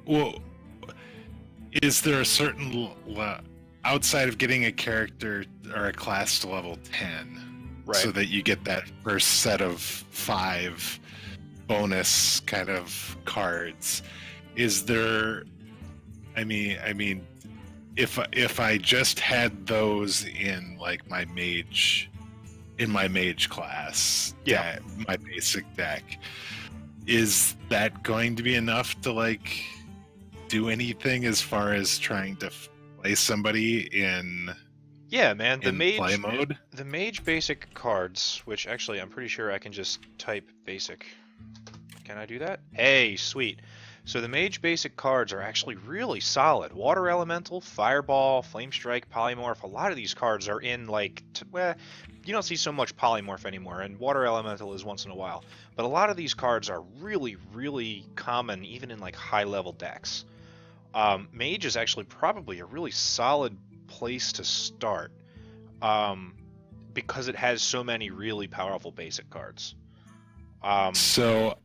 Well, is there a certain outside of getting a character or a class to level 10, Right. so that you get that first set of 5 bonus kind of cards? Is there? I mean, if I just had those in like my mage class, Yeah. my basic deck, is that going to be enough to like do anything as far as trying to play somebody in Yeah, man, the play mage mode? the mage basic cards, which actually I'm pretty sure I can just type basic. Can I do that? Hey, sweet. So the mage basic cards are actually really solid. Water Elemental, Fireball, Flame Strike, Polymorph. A lot of these cards are in like, well, you don't see so much Polymorph anymore, and Water Elemental is once in a while. But a lot of these cards are really, really common, even in like high level decks. Mage is actually probably a really solid place to start, because it has so many really powerful basic cards. So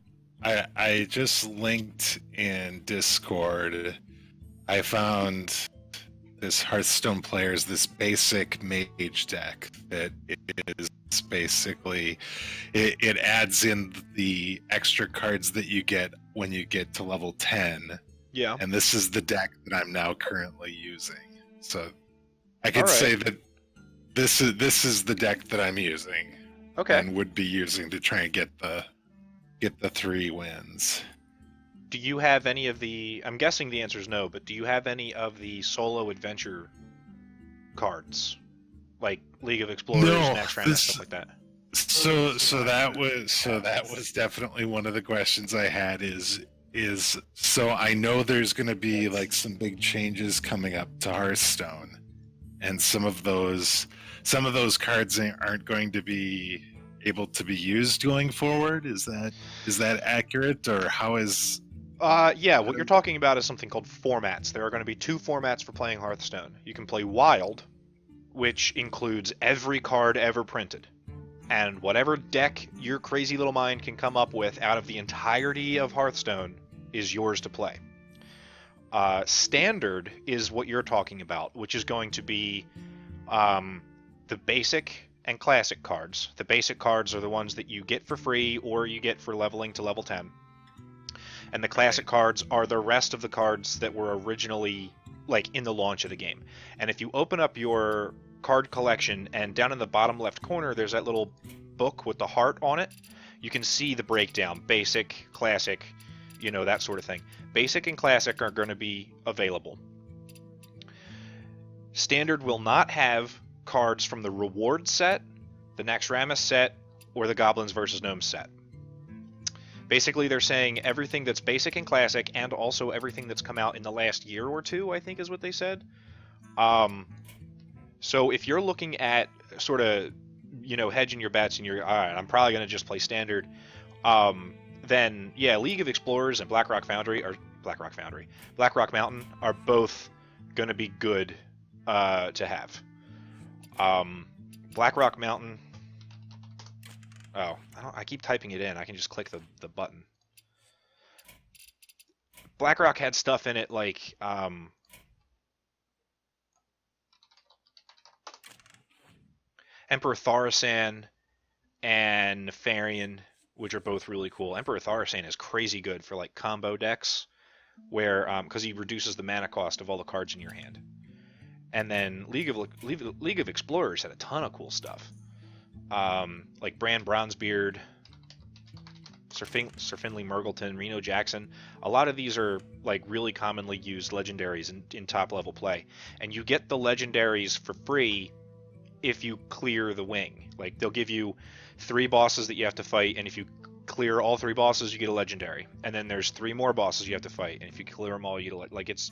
I just linked in Discord. I found this Hearthstone players this basic mage deck that is basically it adds in the extra cards that you get when you get to level 10. Yeah. And this is the deck that I'm now currently using. So I could All right. say that this is the deck that I'm using. Okay. And would be using to try and get the 3 wins. Do you have any of the? I'm guessing the answer is no, but do you have any of the solo adventure cards, like League of Explorers, Naxxramas, stuff like that? So that was definitely one of the questions I had. Is so I know there's going to be like some big changes coming up to Hearthstone, and some of those cards aren't going to be able to be used going forward. Is that accurate, or how is? Yeah, what you're talking about is something called formats. There are going to be 2 formats for playing Hearthstone. You can play Wild, which includes every card ever printed, and whatever deck your crazy little mind can come up with out of the entirety of Hearthstone is yours to play. Standard is what you're talking about, which is going to be the basic and classic cards. The basic cards are the ones that you get for free or you get for leveling to level 10. And the classic cards are the rest of the cards that were originally like in the launch of the game. And if you open up your card collection and down in the bottom left corner there's that little book with the heart on it, you can see the breakdown: basic, classic, that sort of thing. Basic and classic are going to be available. Standard will not have cards from the reward set, the Naxxramas set, or the Goblins vs. Gnomes set. Basically, they're saying everything that's basic and classic, and also everything that's come out in the last year or 2, I think is what they said. So if you're looking at sort of, hedging your bets and you're, all right, I'm probably going to just play Standard, then, yeah, League of Explorers and Blackrock Mountain are both going to be good to have. Blackrock Mountain. Oh, I keep typing it in. I can just click the button. Blackrock had stuff in it like Emperor Thaurissan and Nefarian, which are both really cool. Emperor Thaurissan is crazy good for like combo decks, where because he reduces the mana cost of all the cards in your hand. And then League of Explorers had a ton of cool stuff, like Bran Bronzebeard, Sir Finley Murgleton, Reno Jackson. A lot of these are like really commonly used legendaries in top level play, and you get the legendaries for free if you clear the wing. Like they'll give you 3 bosses that you have to fight, and if you clear all 3 bosses, you get a legendary. And then there's 3 more bosses you have to fight, and if you clear them all, you get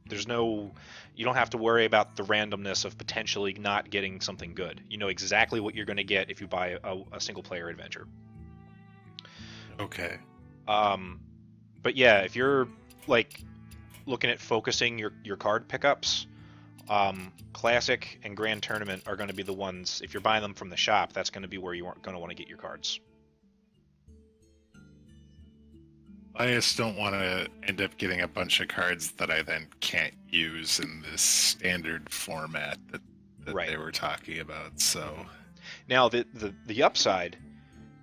you don't have to worry about the randomness of potentially not getting something good. You know exactly what you're going to get if you buy a single player adventure. Okay. But yeah, if you're like looking at focusing your card pickups, Classic and Grand Tournament are going to be the ones. If you're buying them from the shop, that's going to be where you are going to want to get your cards. I just don't want to end up getting a bunch of cards that I then can't use in this standard format that Right. they were talking about. So Now the upside,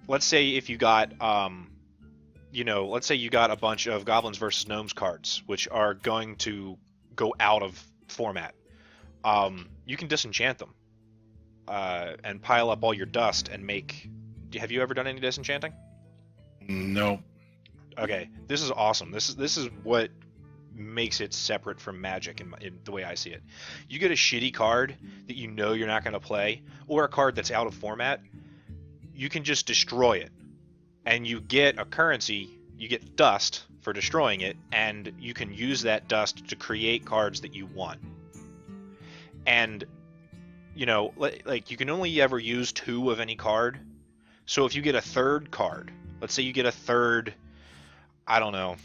let's say if you got let's say you got a bunch of Goblins versus Gnomes cards, which are going to go out of format. You can disenchant them and pile up all your dust and make. Have you ever done any disenchanting? no. Okay, this is awesome. This is what makes it separate from Magic in the way I see it. You get a shitty card that you know you're not going to play, or a card that's out of format. You can just destroy it, and you get a currency. You get dust for destroying it, and you can use that dust to create cards that you want. And like you can only ever use 2 of any card. So if you get a third card, let's say you get a third, I don't know.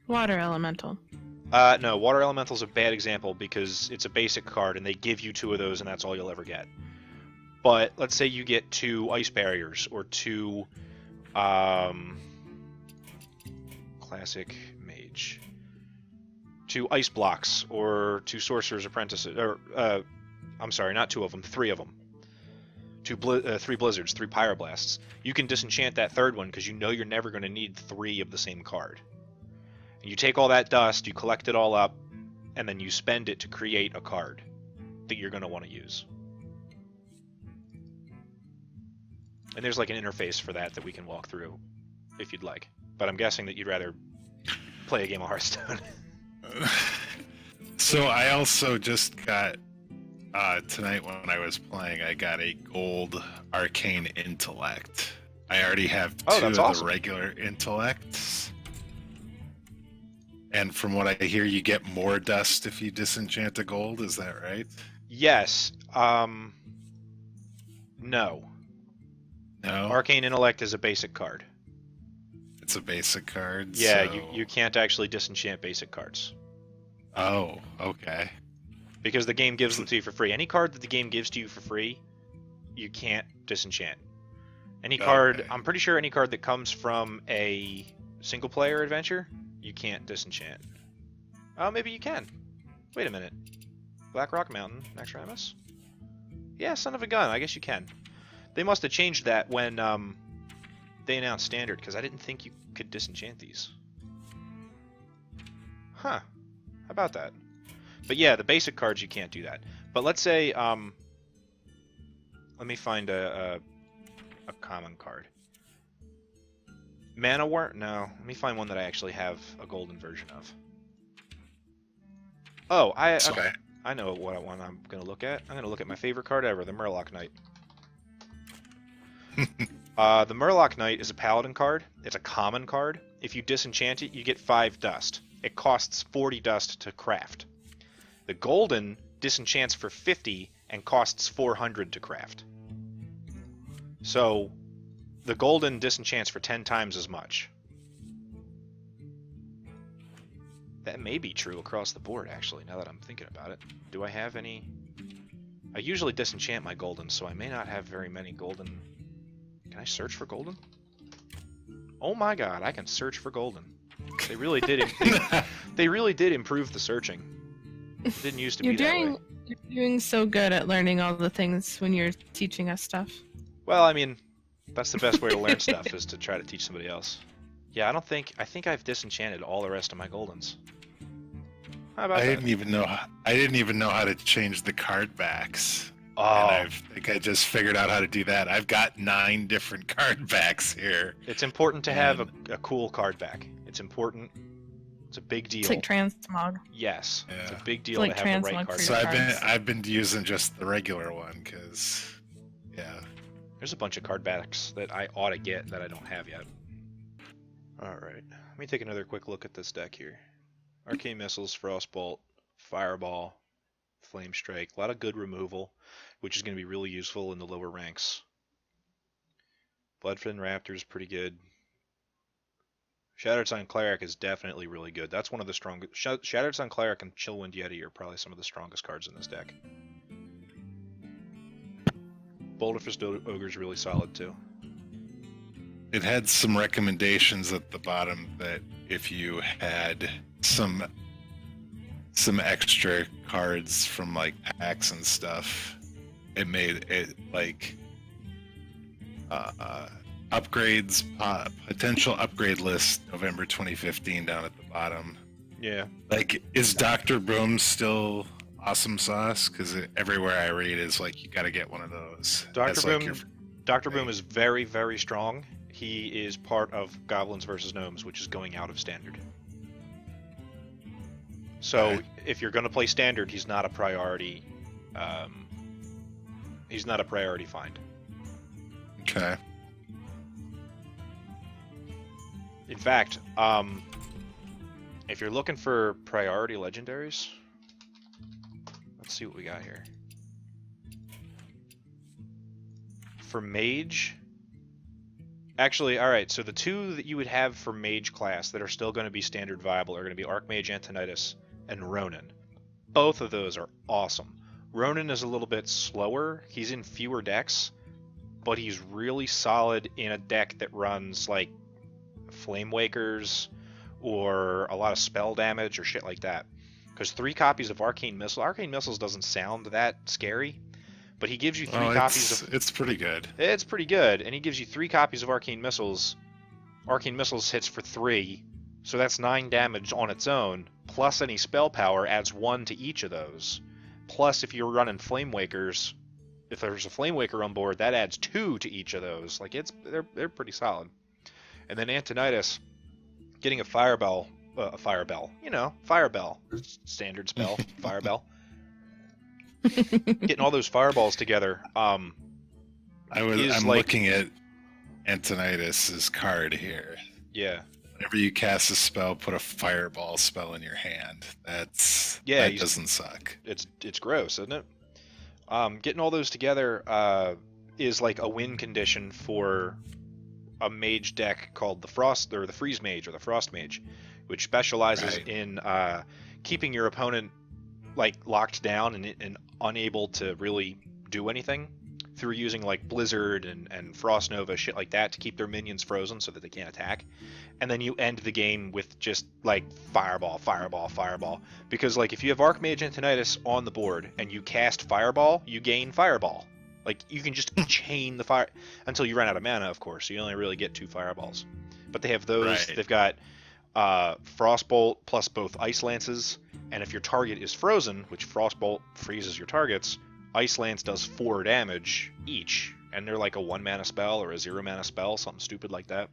Water elemental. No, Water Elemental's a bad example because it's a basic card and they give you 2 of those and that's all you'll ever get. But let's say you get 2 Ice Barriers or 2 Classic Mage, 2 Ice Blocks or 2 Sorcerer's Apprentices, or I'm sorry, not 2 of them, 3 of them. 3 Blizzards, 3 Pyroblasts. You can disenchant that third one because you know you're never going to need 3 of the same card. And you take all that dust, you collect it all up, and then you spend it to create a card that you're going to want to use. And there's like an interface for that we can walk through if you'd like. But I'm guessing that you'd rather play a game of Hearthstone. So I also just got tonight when I was playing, I got a gold arcane intellect. I already have 2 of awesome. the regular intellects. And from what I hear, you get more dust if you disenchant a gold. Is that right? Yes. No. No. Arcane Intellect is a basic card. It's a basic card. Yeah, so... you can't actually disenchant basic cards. Oh, okay. Because the game gives them to you for free. Any card that the game gives to you for free, you can't disenchant. Any card, I'm pretty sure any card that comes from a single player adventure, you can't disenchant. Oh, maybe you can. Wait a minute. Blackrock Mountain, Naxxramas? Yeah, son of a gun, I guess you can. They must have changed that when they announced Standard, because I didn't think you could disenchant these. Huh. How about that? But yeah, the basic cards you can't do that. But let's say, let me find a common card. Mana Worm? No, let me find one that I actually have a golden version of. Oh, Okay. I know what one I'm going to look at. I'm going to look at my favorite card ever, the Murloc Knight. The Murloc Knight is a paladin card. It's a common card. If you disenchant it, you get 5 dust. It costs 40 dust to craft. The golden disenchants for 50 and costs 400 to craft. So the golden disenchants for 10 times as much. That may be true across the board, actually, now that I'm thinking about it. Do I have any? I usually disenchant my golden, so I may not have very many golden. Can I search for golden? Oh my god, I can search for golden. They really did. They really did improve the searching. It didn't used to be that way. You're doing so good at learning all the things when you're teaching us stuff. Well, I mean, that's the best way to learn stuff is to try to teach somebody else. Yeah, I think I've disenchanted all the rest of my goldens. How about I that? didn't even know how to change the card backs. Oh, And I think I just figured out how to do that. I've got 9 different card backs here. it's important to have a cool card back. It's important. It's a big deal. It's like transmog. Yes, it's Yeah. a big deal like to have the right transmog card for So your back. cards. I've been using just the regular one because, yeah. There's a bunch of card backs that I ought to get that I don't have yet. Alright, let me take another quick look at this deck here. Arcane Missiles, Frostbolt, Fireball, Flame Strike. A lot of good removal, which is going to be really useful in the lower ranks. Bloodfin Raptor is pretty good. Shattered Sun Cleric is definitely really good. That's one of the strongest. Shattered Sun Cleric and Chillwind Yeti are probably some of the strongest cards in this deck. Boulderfist Ogre is really solid too. it had some recommendations at the bottom that if you had some extra cards from like packs and stuff, it made it like upgrades, potential upgrade list November 2015 down at the bottom. Yeah. Like, is Dr. Broom still awesome sauce? Because everywhere I read is like, you got to get one of those. Dr. Boom, Like Dr. Boom is very, very strong. He is part of Goblins vs. Gnomes, which is going out of Standard. So if you're going to play Standard, he's not a priority. He's not a priority find. Okay. In fact, if you're looking for priority legendaries, let's see what we got here. For Mage, actually, alright, so the two that you would have for Mage class that are still going to be standard viable are going to be Archmage Antonidas and Ronin. Both of those are awesome. Ronin is a little bit slower, he's in fewer decks, but he's really solid in a deck that runs like Flame Wakers or a lot of spell damage or shit like that. Because 3 copies of Arcane Missiles doesn't sound that scary, but he gives you 3 copies of... It's pretty good. It's pretty good, and he gives you 3 copies of Arcane Missiles. Arcane Missiles hits for 3, so that's 9 damage on its own, plus any spell power adds 1 to each of those. Plus, if you're running Flame Wakers, if there's a Flame Waker on board, that adds 2 to each of those. Like, they're pretty solid. And then Antonidas, getting a Firebell, Firebell, standard spell, Firebell. Getting all those fireballs together. I'm looking at Antonidas' card here. Yeah. Whenever you cast a spell, put a fireball spell in your hand. That doesn't suck. It's gross, isn't it? Getting all those together is like a win condition for a mage deck called the Freeze Mage or the Frost Mage, which specializes in keeping your opponent like locked down and unable to really do anything through using like Blizzard and Frost Nova, shit like that, to keep their minions frozen so that they can't attack. And then you end the game with just like fireball, fireball, fireball. Because like if you have Archmage Antonidas on the board and you cast fireball, you gain fireball. Like you can just chain the fire until you run out of mana, of course. So you only really get 2 fireballs. But they have those. Right. They've got Frostbolt plus both Ice Lances, and if your target is frozen, which Frostbolt freezes your targets, Ice Lance does 4 damage each, and they're like a 1 mana spell or a 0 mana spell, something stupid like that.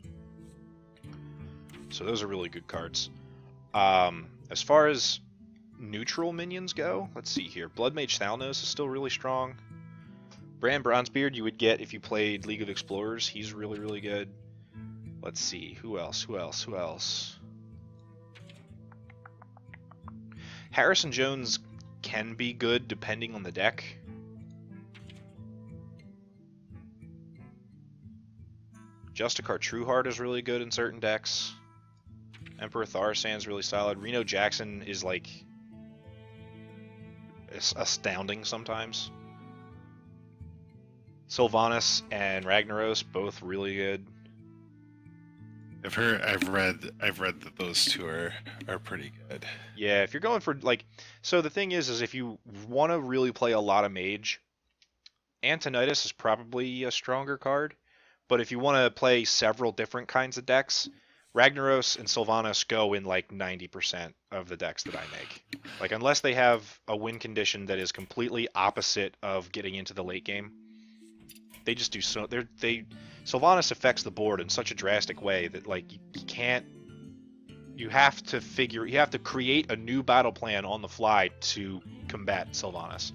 So those are really good cards. As far as neutral minions go, let's see here. Blood Mage Thalnos is still really strong. Bran Bronzebeard you would get if you played League of Explorers. He's really, really good. Let's see. Who else? Harrison Jones can be good depending on the deck. Justicar Trueheart is really good in certain decks. Emperor Tharasan's really solid. Reno Jackson is like astounding sometimes. Sylvanas and Ragnaros both really good. I've read that those two are pretty good. Yeah, if you're going for like, so the thing is if you want to really play a lot of mage, Antonidas is probably a stronger card. But if you want to play several different kinds of decks, Ragnaros and Sylvanas go in like 90% of the decks that I make. Like unless they have a win condition that is completely opposite of getting into the late game, they just do so. Sylvanas affects the board in such a drastic way that like you can't. You have to create a new battle plan on the fly to combat Sylvanas.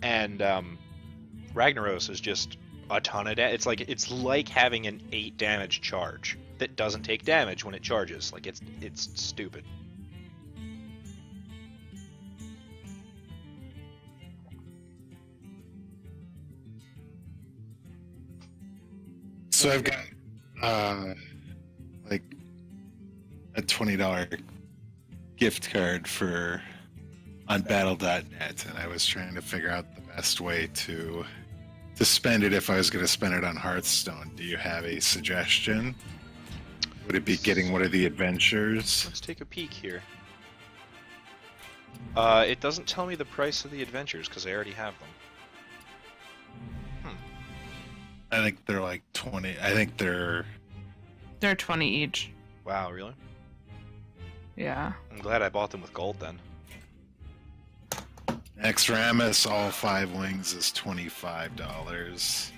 And Ragnaros is just a ton of damage. It's like having an 8 damage charge that doesn't take damage when it charges. Like it's stupid. So I've got like a $20 gift card on battle.net, and I was trying to figure out the best way to to spend it if I was going to spend it on Hearthstone. Do you have a suggestion? Would it be getting one of the adventures? Let's take a peek here. It doesn't tell me the price of the adventures because I already have them. I think they're like 20. I think they're 20 each. Wow, really? Yeah. I'm glad I bought them with gold then. Exramus, all 5 wings is $25.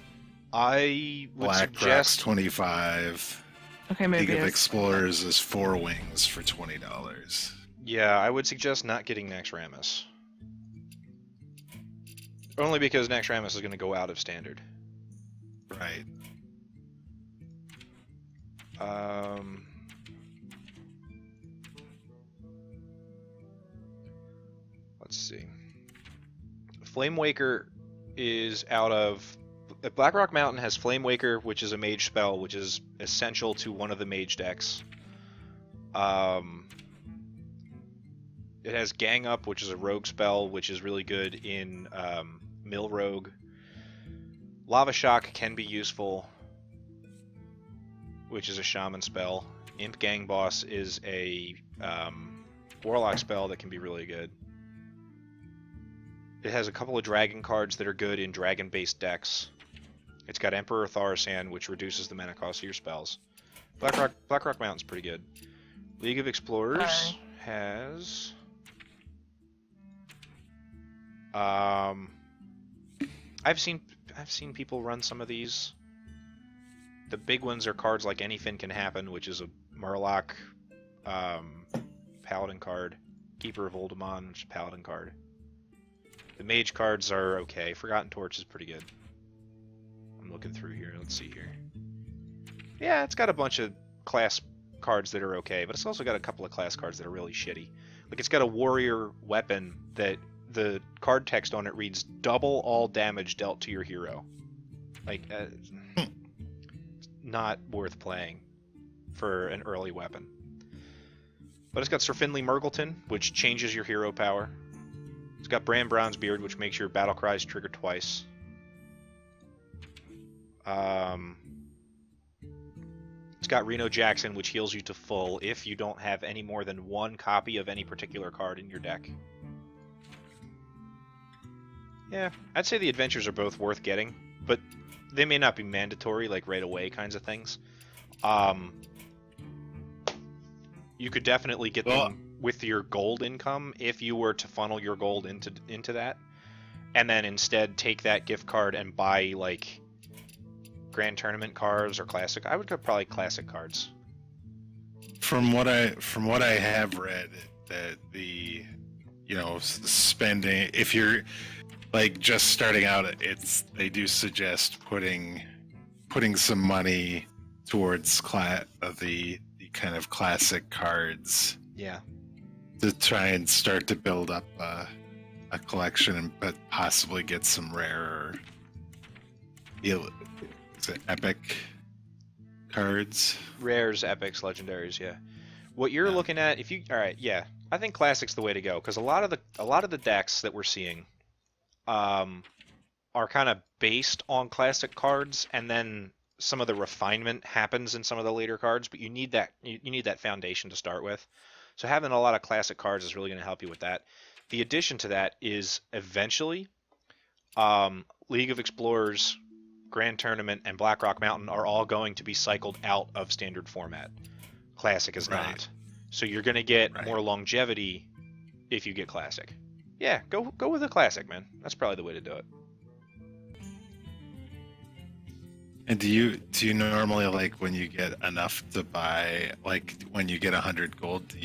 I would Black suggest Rock's 25. Okay, maybe League of it's... Explorers is 4 wings for $20. Yeah, I would suggest not getting Naxxramas. Only because Naxxramas is going to go out of standard. Right. Let's see. Flame Waker is out of... Blackrock Mountain has Flame Waker, which is a mage spell, which is essential to one of the mage decks. It has Gang Up, which is a rogue spell, which is really good in Mill Rogue. Lava Shock can be useful, which is a shaman spell. Imp Gang Boss is a warlock spell that can be really good. It has a couple of dragon cards that are good in dragon-based decks. It's got Emperor Thaurissan, which reduces the mana cost of your spells. Blackrock Mountain's pretty good. League of Explorers has... I've seen people run some of these. The big ones are cards like Anything Can Happen, which is a Murloc Paladin card. Keeper of Oldemon, which is a Paladin card. The mage cards are okay. Forgotten Torch is pretty good. I'm looking through here. Let's see here. Yeah, it's got a bunch of class cards that are okay, but it's also got a couple of class cards that are really shitty. Like, it's got a warrior weapon that the card text on it reads double all damage dealt to your hero. Like, not worth playing for an early weapon. But it's got Sir Finley Murgleton, which changes your hero power. It's got Bran Brownsbeard, which makes your battle cries trigger twice. It's got Reno Jackson, which heals you to full if you don't have any more than one copy of any particular card in your deck. Yeah, I'd say the adventures are both worth getting, but they may not be mandatory, like right away kinds of things. You could definitely get them with your gold income if you were to funnel your gold into that, and then instead take that gift card and buy like Grand Tournament cards or classic. I would go probably classic cards. From what I have read, that the spending, if you're like just starting out, they do suggest putting some money towards the kind of classic cards. Yeah. To try and start to build up a collection, but possibly get some rarer, epic cards. Rares, epics, legendaries. Yeah. What you're looking at, all right, yeah, I think classic's the way to go because a lot of the decks that we're seeing, are kind of based on classic cards, and then some of the refinement happens in some of the later cards. But you need that foundation to start with. So having a lot of classic cards is really going to help you with that. The addition to that is eventually, League of Explorers, Grand Tournament, and Blackrock Mountain are all going to be cycled out of standard format. Classic is not. So you're going to get more longevity if you get Classic. Yeah, go with the Classic, man. That's probably the way to do it. And do you normally, like, when you get enough to buy, like when you get 100 gold,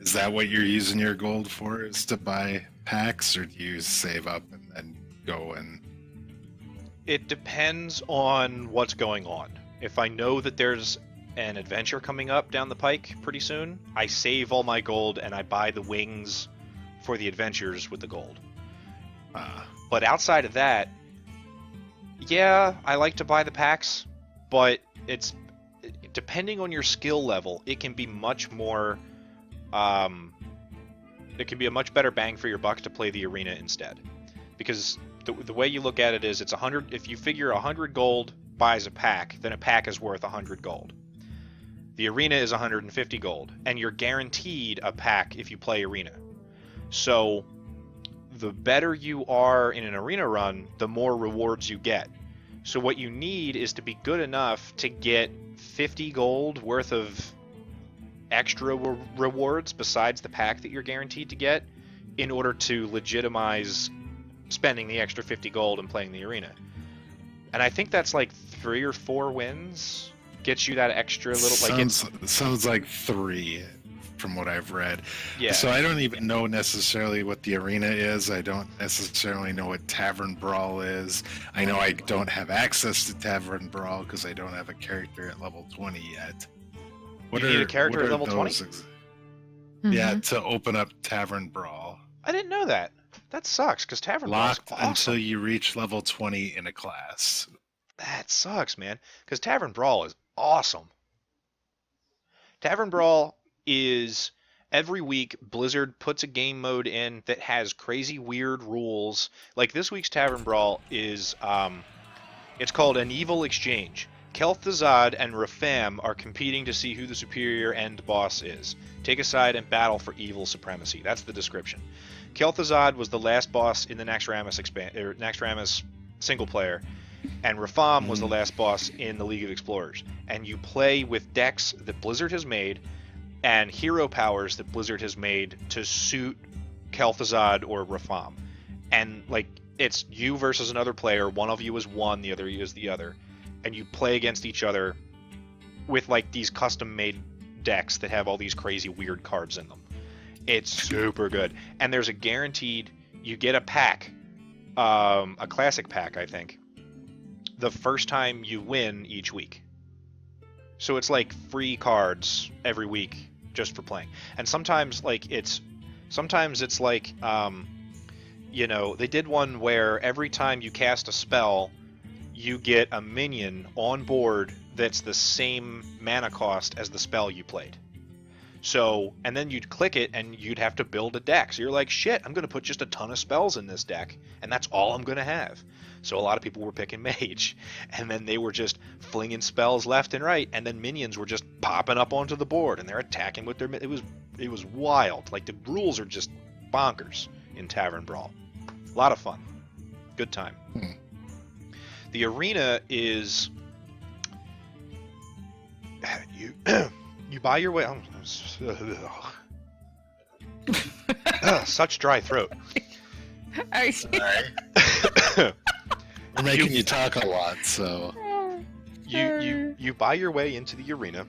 is that what you're using your gold for, is to buy packs, or do you save up and then go and... It depends on what's going on. If I know that there's an adventure coming up down the pike pretty soon, I save all my gold and I buy the wings for the adventures with the gold. But outside of that, yeah, I like to buy the packs, but it's depending on your skill level, it can be much more. It can be a much better bang for your buck to play the arena instead, because the way you look at it is it's 100. If you figure 100 gold buys a pack, then a pack is worth 100 gold. The arena is 150 gold, and you're guaranteed a pack if you play arena. So the better you are in an arena run, the more rewards you get. So what you need is to be good enough to get 50 gold worth of extra rewards besides the pack that you're guaranteed to get in order to legitimize spending the extra 50 gold and playing the arena. And I think that's like 3 or 4 wins gets you that extra little like sounds like 3 from what I've read. Yeah. So I don't even know necessarily what the arena is. I don't necessarily know what Tavern Brawl is. I know I don't have access to Tavern Brawl because I don't have a character at level 20 yet. You need a character at level 20? Yeah, to open up Tavern Brawl. I didn't know that. That sucks because Tavern Brawl is Locked awesome. until you reach level 20 in a class. That sucks, man. Because Tavern Brawl is awesome. Tavern Brawl is every week Blizzard puts a game mode in that has crazy weird rules. Like this week's Tavern Brawl is it's called An Evil Exchange. Kel'Thuzad and Rapham are competing to see who the superior end boss is. Take a side and battle for evil supremacy. That's the description. Kel'Thuzad was the last boss in the Naxxramas single player, and Rapham was the last boss in the League of Explorers. And you play with decks that Blizzard has made and hero powers that Blizzard has made to suit Kel'Thuzad or Rapham. And like it's you versus another player. One of you is one, the other is the other. And you play against each other with like these custom-made decks that have all these crazy weird cards in them. It's super good. And there's a guaranteed, you get a pack, a classic pack, I think, the first time you win each week. So it's like free cards every week just for playing. And sometimes it's like, you know, they did one where every time you cast a spell, you get a minion on board that's the same mana cost as the spell you played. So, and then you'd click it and you'd have to build a deck. So you're like, shit, I'm going to put just a ton of spells in this deck, and that's all I'm going to have. So a lot of people were picking Mage, and then they were just flinging spells left and right, and then minions were just popping up onto the board, and they're attacking with their... It was wild. Like, the rules are just bonkers in Tavern Brawl. A lot of fun. Good time. The arena is... You buy your way... such dry throat. We're making you talk a lot, so... You buy your way into the arena,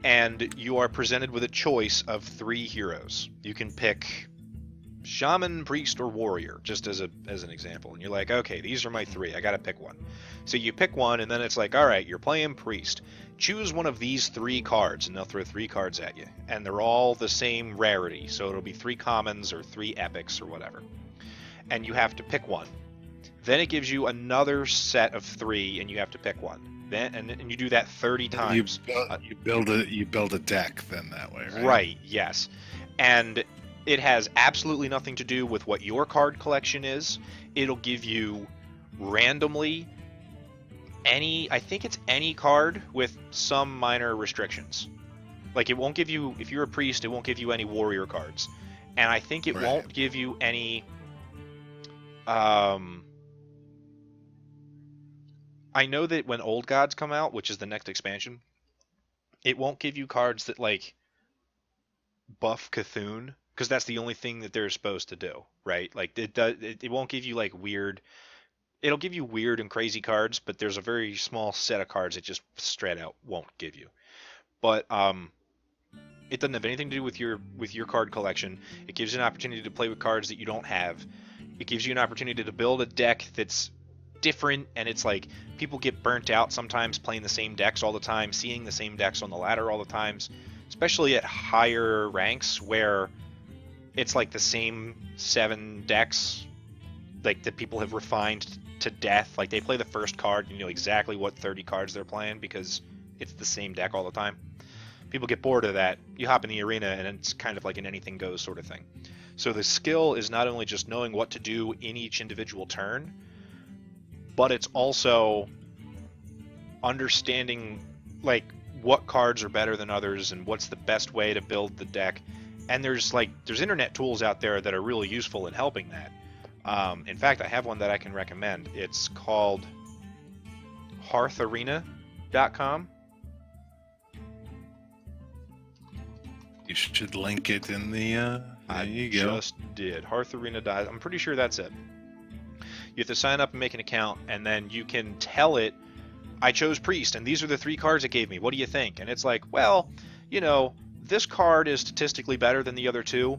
and you are presented with a choice of 3 heroes. You can pick shaman, priest, or warrior, just as an example. And you're like, okay, these are my 3. I gotta pick one. So you pick one, and then it's like, all right, you're playing priest. Choose one of these 3 cards, and they'll throw 3 cards at you. And they're all the same rarity, so it'll be 3 commons or 3 epics or whatever. And you have to pick one. Then it gives you another set of 3, and you have to pick one. Then and you do that 30 times. You build a deck then that way, right? Right. Yes. And it has absolutely nothing to do with what your card collection is. It'll give you randomly I think it's any card with some minor restrictions. Like it won't give you, if you're a priest, it won't give you any warrior cards. And I think it won't give you any I know that when Old Gods come out, which is the next expansion, it won't give you cards that like buff Cthulhu, because that's the only thing that they're supposed to do, right? Like it won't give you like weird. It'll give you weird and crazy cards, but there's a very small set of cards it just straight out won't give you. But it doesn't have anything to do with your card collection. It gives you an opportunity to play with cards that you don't have. It gives you an opportunity to build a deck that's different, and it's like people get burnt out sometimes playing the same decks all the time, seeing the same decks on the ladder all the times, especially at higher ranks where it's like the same 7 decks like that people have refined to death. Like they play the first card, you know exactly what 30 cards they're playing because it's the same deck all the time. People get bored of that. You hop in the arena and it's kind of like an anything goes sort of thing. So the skill is not only just knowing what to do in each individual turn, but it's also understanding like what cards are better than others and what's the best way to build the deck. And there's internet tools out there that are really useful in helping that. In fact, I have one that I can recommend. It's called heartharena.com. You should link it in the. There you go. Just did. Heartharena. I'm pretty sure that's it. You have to sign up and make an account, and then you can tell it, I chose Priest, and these are the 3 cards it gave me. What do you think? And it's like, well, this card is statistically better than the other 2,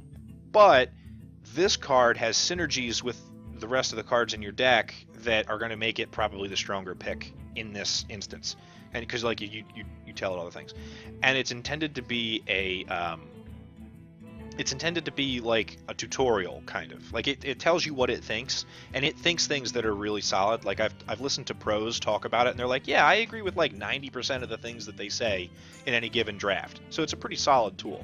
but this card has synergies with the rest of the cards in your deck that are going to make it probably the stronger pick in this instance. And because like you tell it all the things, and it's intended to be like a tutorial kind of. Like it tells you what it thinks, and it thinks things that are really solid. Like I've listened to pros talk about it, and they're like, yeah, I agree with like 90% of the things that they say in any given draft. So it's a pretty solid tool.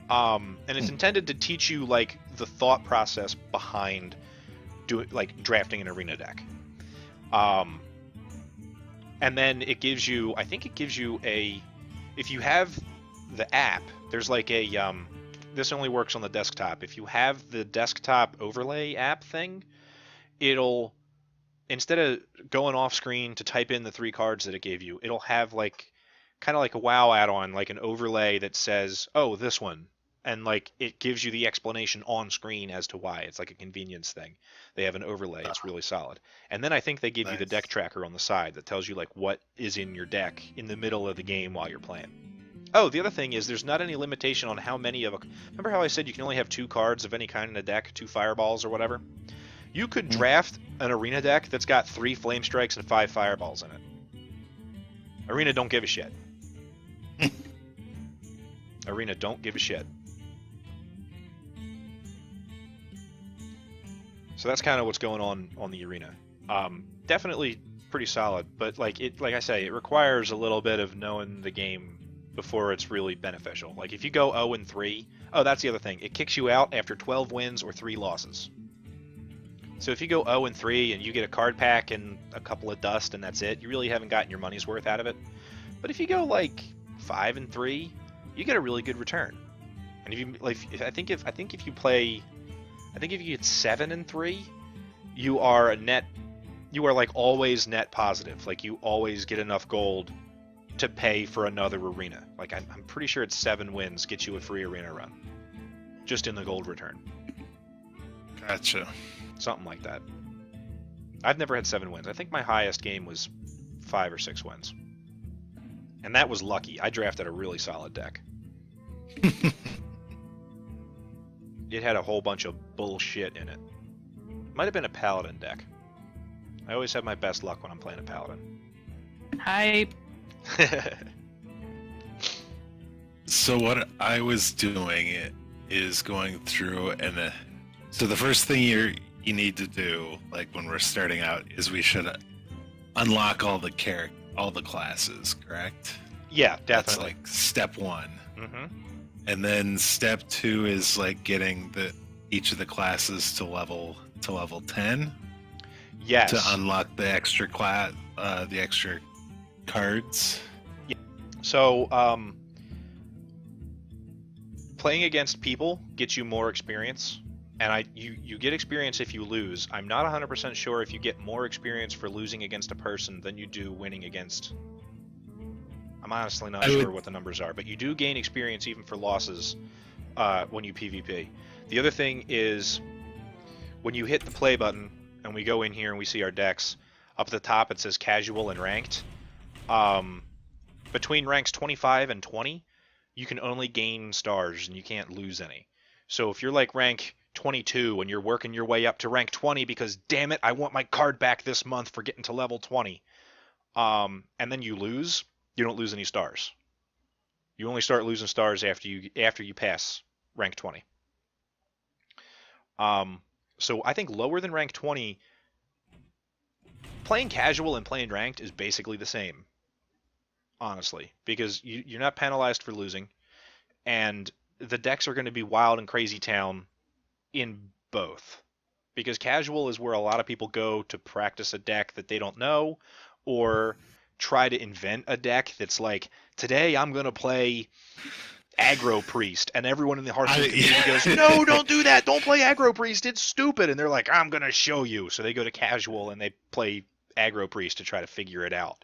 And it's intended to teach you like the thought process behind drafting an arena deck. And then it gives you, I think it gives you if you have the app, there's like this only works on the desktop. If you have the desktop overlay app thing, it'll, instead of going off screen to type in the 3 cards that it gave you, it'll have like, kind of like a WoW add-on, like an overlay that says, oh, this one. And like it gives you the explanation on screen as to why. It's like a convenience thing. They have an overlay. It's really solid. And then I think they give you the deck tracker on the side that tells you like what is in your deck in the middle of the game while you're playing. Oh, the other thing is there's not any limitation on how many of a... Remember how I said you can only have 2 cards of any kind in a deck, 2 fireballs or whatever? You could draft an arena deck that's got 3 flame strikes and 5 fireballs in it. Arena don't give a shit. Arena don't give a shit. So that's kind of what's going on the arena. Definitely pretty solid, but like I say, it requires a little bit of knowing the game before it's really beneficial. Like if you go 0-3, oh, that's the other thing. It kicks you out after 12 wins or 3 losses. So if you go 0-3 and you get a card pack and a couple of dust and that's it, you really haven't gotten your money's worth out of it. But if you go like 5-3, you get a really good return. And if you like, I think if you get 7-3, you are like always net positive. Like you always get enough gold to pay for another arena. Like I'm pretty sure it's 7 wins gets you a free arena run, just in the gold return. Gotcha. Something like that. I've never had 7 wins. I think my highest game was 5 or 6 wins, and that was lucky. I drafted a really solid deck. It had a whole bunch of bullshit in it. Might have been a paladin deck. I always have my best luck when I'm playing a paladin. Hype. So what I was doing is going through and so the first thing you need to do, like when we're starting out, is we should unlock all the classes, correct? Yeah, definitely. That's like step 1. Mm-hmm. And then step 2 is like getting each of the classes to level 10. Yes. To unlock the extra the extra cards. Yeah. So playing against people gets you more experience, and you get experience if you lose. I'm not 100% sure if you get more experience for losing against a person than you do winning against. I'm honestly not sure what the numbers are, but you do gain experience even for losses when you PvP. The other thing is when you hit the play button and we go in here and we see our decks, up at the top it says casual and ranked. Between ranks 25 and 20, you can only gain stars and you can't lose any. So if you're like rank 22 and you're working your way up to rank 20 because damn it, I want my card back this month for getting to level 20, and then you lose, you don't lose any stars. You only start losing stars after you pass rank 20. So I think lower than rank 20, playing casual and playing ranked is basically the same, honestly, because you're not penalized for losing, and the decks are going to be Wild and Crazy Town in both. Because casual is where a lot of people go to practice a deck that they don't know, or try to invent a deck that's like, today I'm going to play aggro priest, and everyone in the Hearthstone community goes, no, don't do that, don't play aggro priest, it's stupid, and they're like, I'm going to show you. So they go to casual and they play aggro priest to try to figure it out.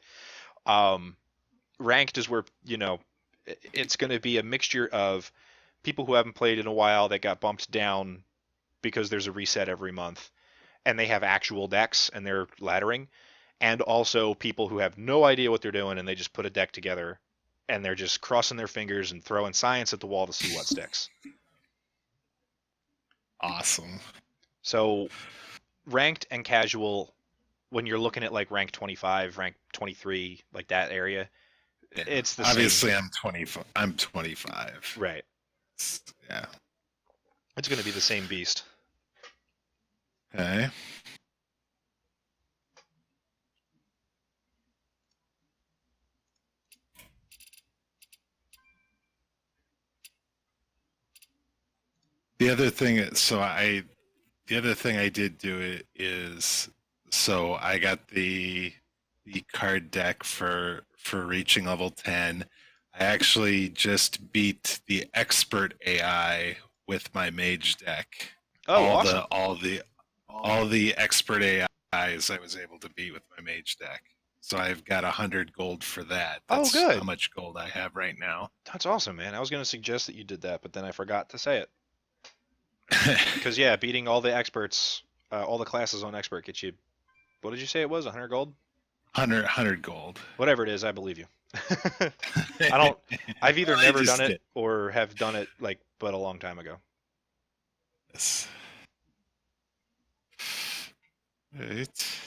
Ranked is where, it's going to be a mixture of people who haven't played in a while that got bumped down because there's a reset every month, and they have actual decks and they're laddering, and also people who have no idea what they're doing and they just put a deck together and they're just crossing their fingers and throwing science at the wall to see what sticks. Awesome. So ranked and casual, when you're looking at like rank 25, rank 23, like that area, it's the Obviously, same. I'm 25. I'm 25. Right. Yeah. It's going to be the same beast. Okay. The other thing I did do it is, so I got the card deck for reaching level 10. I actually just beat the expert AI with my mage deck. Oh, awesome. All the expert AIs I was able to beat with my mage deck. So I've got 100 gold for that. That's good. how much gold I have right now. That's awesome, man. I was going to suggest that you did that, but then I forgot to say it. Because, yeah, beating all the experts, all the classes on expert gets you, what did you say it was, 100 gold? 100 gold. Whatever it is, I believe you. I've either never done it or have done it, but a long time ago. Yes. Right.